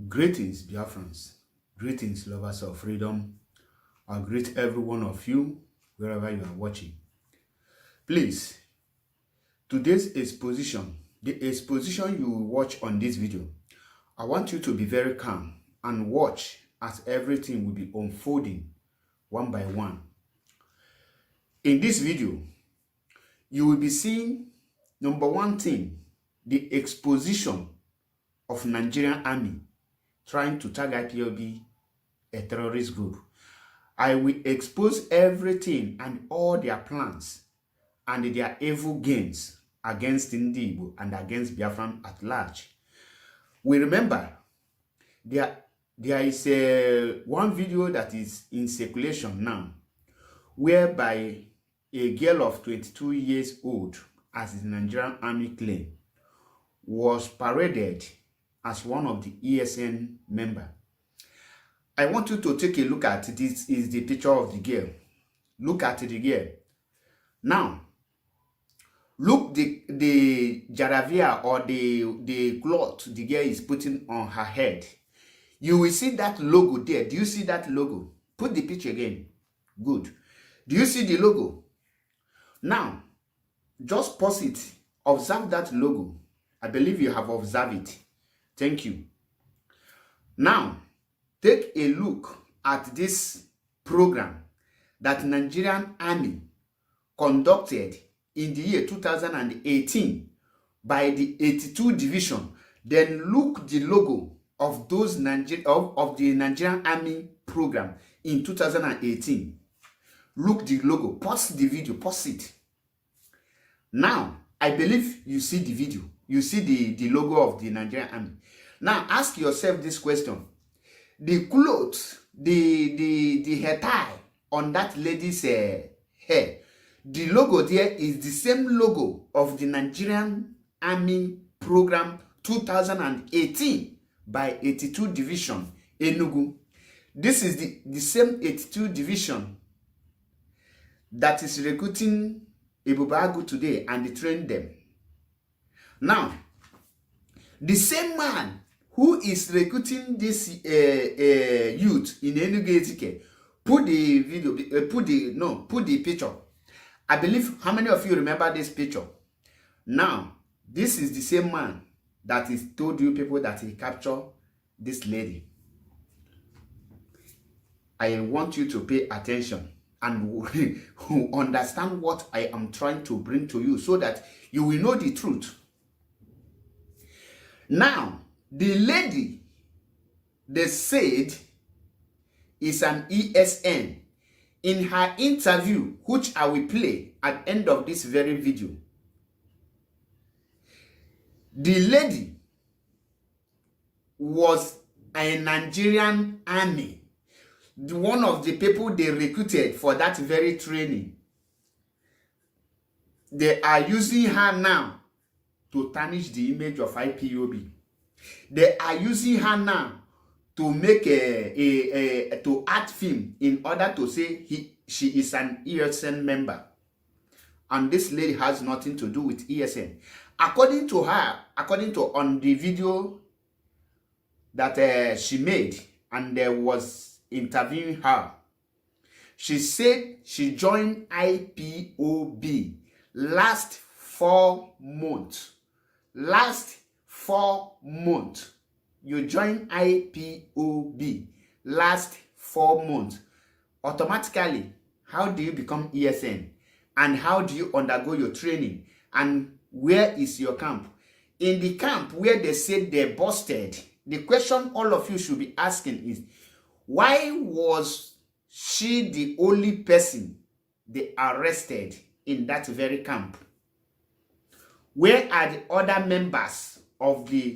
Greetings, Biafrans. Greetings, lovers of freedom. I greet every one of you wherever you are watching. Please, today's exposition, the exposition you will watch on this video, I want you to be very calm and watch as everything will be unfolding one by one. In this video, you will be seeing, number one thing, the exposition of Nigerian army trying to tag IPOB a terrorist group. I will expose everything and all their plans and their evil gains against Ndi Igbo and against Biafran at large. We remember there is one video that is in circulation now, whereby a girl of 22 years old, as the Nigerian army claim, was paraded as one of the ESN member. I want you to take a look at this. Is the picture of the girl. Look at the girl. Now, look the jaravia or the cloth the girl is putting on her head. You will see that logo there. Do you see that logo? Put the picture again. Good. Do you see the logo? Now, just pause it. Observe that logo. I believe you have observed it. Thank you. Now, take a look at this program that Nigerian Army conducted in the year 2018 by the 82 Division. Then look the logo of those of the Nigerian Army program in 2018. Look the logo. Pause the video. Pause it. Now, I believe you see the video. You see the logo of the Nigerian Army. Now, ask yourself this question. The clothes, the hair tie on that lady's hair, the logo there is the same logo of the Nigerian Army Program 2018 by 82 Division, Enugu. This is the same 82 Division that is recruiting Ebubagu today and train them. Now, the same man who is recruiting this youth in Enugu, put the video, put the picture. I believe, how many of you remember this picture? Now, this is the same man that is told you people that he captured this lady. I want you to pay attention and understand what I am trying to bring to you so that you will know the truth. Now, the lady they said is an ESN. In her interview, which I will play at the end of this very video, the lady was a Nigerian army, one of the people they recruited for that very training. They are using her now to tarnish the image of IPOB. They are using her now to make to act film in order to say she is an ESN member. And this lady has nothing to do with ESN. According to her, on the video that she made and was interviewing her, she said she joined IPOB last 4 months. Last 4 months. You join IPOB last 4 months. Automatically, how do you become ESN? And how do you undergo your training? And where is your camp? In the camp where they said they busted, the question all of you should be asking is, why was she the only person they arrested in that very camp? Where are the other members of her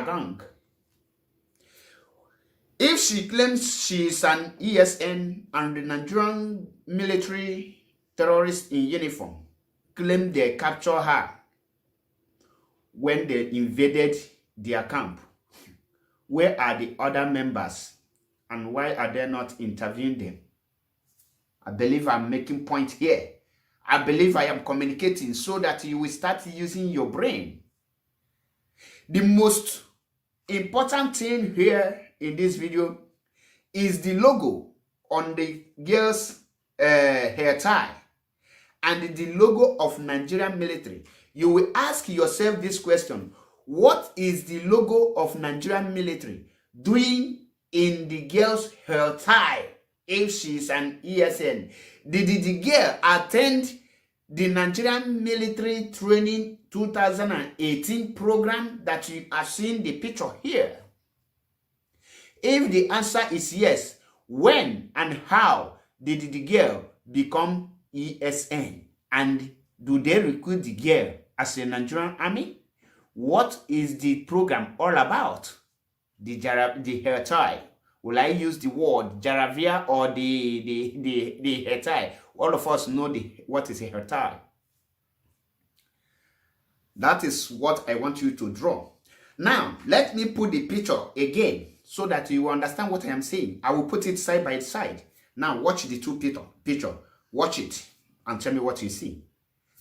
gang? If she claims she is an ESN and the Nigerian military terrorists in uniform claim they captured her when they invaded their camp, where are the other members and why are they not interviewing them? I believe I'm making point here. I believe I am communicating so that you will start using your brain. The most important thing here in this video is the logo on the girl's hair tie and the logo of Nigerian military. You will ask yourself this question: what is the logo of Nigerian military doing in the girl's hair tie if she's an ESN? Did the girl attend the Nigerian military training 2018 program that you are seeing the picture here? If the answer is yes, when and how did the girl become ESN? And do they recruit the girl as a Nigerian army? What is the program all about? The hair tie. Will I use the word jaravia or the hair tie? All of us know what is a hair tie. That is what I want you to draw. Now, let me put the picture again so that you understand what I am saying. I will put it side by side. Now, watch the two picture. Watch it and tell me what you see.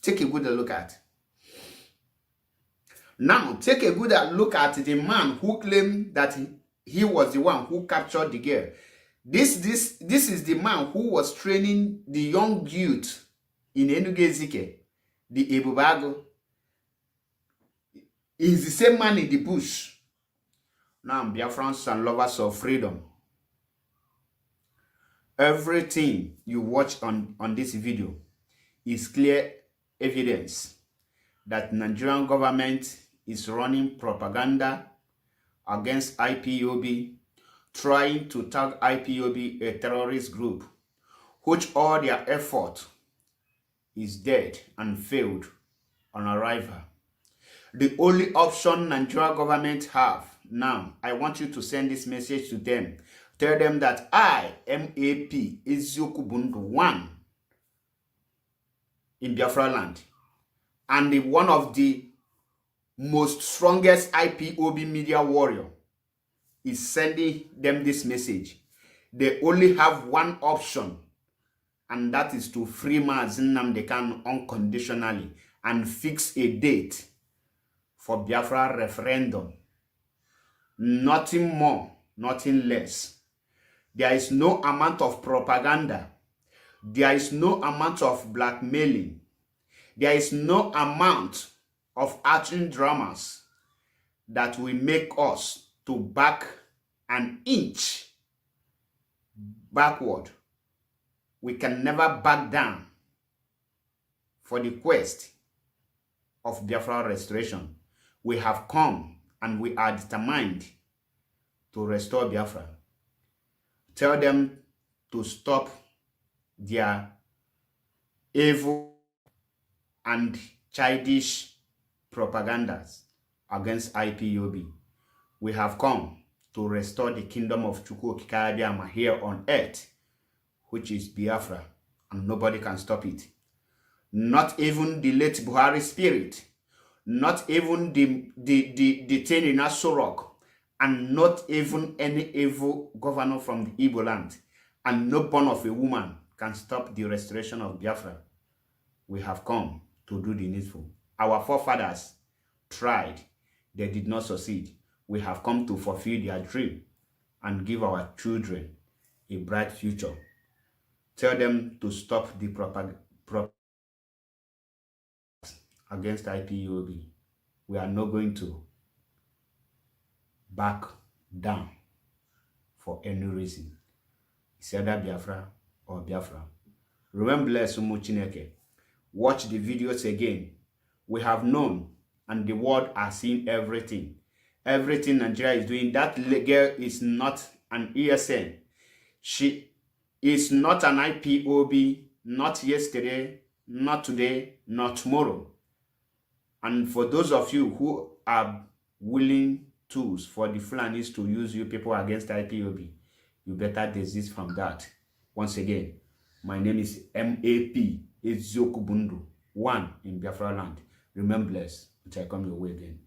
Take a good look at. Now, take a good look at the man who claimed that he was the one who captured the girl. This is the man who was training the young youth in Enugu, the Ebubago. Is the same man in the bush. Now, Biafrans and lovers of freedom, everything you watch on this video is clear evidence that Nigerian government is running propaganda against IPOB, trying to tag IPOB a terrorist group, which all their effort is dead and failed on arrival. The only option Nigerian government have now, I want you to send this message to them. Tell them that I, MAP, Eziokwu Bundu 1 in Biafra land, and one of the most strongest IPOB media warrior is sending them this message. They only have one option, and that is to free Mazi Nnamdi Kanu unconditionally and fix a date for Biafra referendum. Nothing more, nothing less. There is no amount of propaganda. There is no amount of blackmailing. There is no amount of action dramas that will make us to back an inch backward. We can never back down for the quest of Biafra restoration. We have come and we are determined to restore Biafra. Tell them to stop their evil and childish propagandas against IPOB. We have come to restore the kingdom of Chukwu Okike Abiama here on earth, which is Biafra, and nobody can stop it. Not even the late Buhari spirit, not even the thing in Aso Rock, and not even any evil governor from the Igbo land, and no born of a woman can stop the restoration of Biafra. We have come to do the needful. Our forefathers tried, they did not succeed. We have come to fulfill their dream and give our children a bright future. Tell them to stop the propaganda against IPOB. We are not going to back down for any reason. It's either Biafra or Biafra. Remember, Sumu Chineke. Watch the videos again. We have known, and the world has seen everything. Everything Nigeria is doing. That girl is not an ESN. She is not an IPOB, not yesterday, not today, not tomorrow. And for those of you who are willing tools for the Fulanis to use you people against IPOB, you better desist from that. Once again, my name is MAP Eziokwu Bundu 1 in Biafra land. Remain blessed until I come your way again.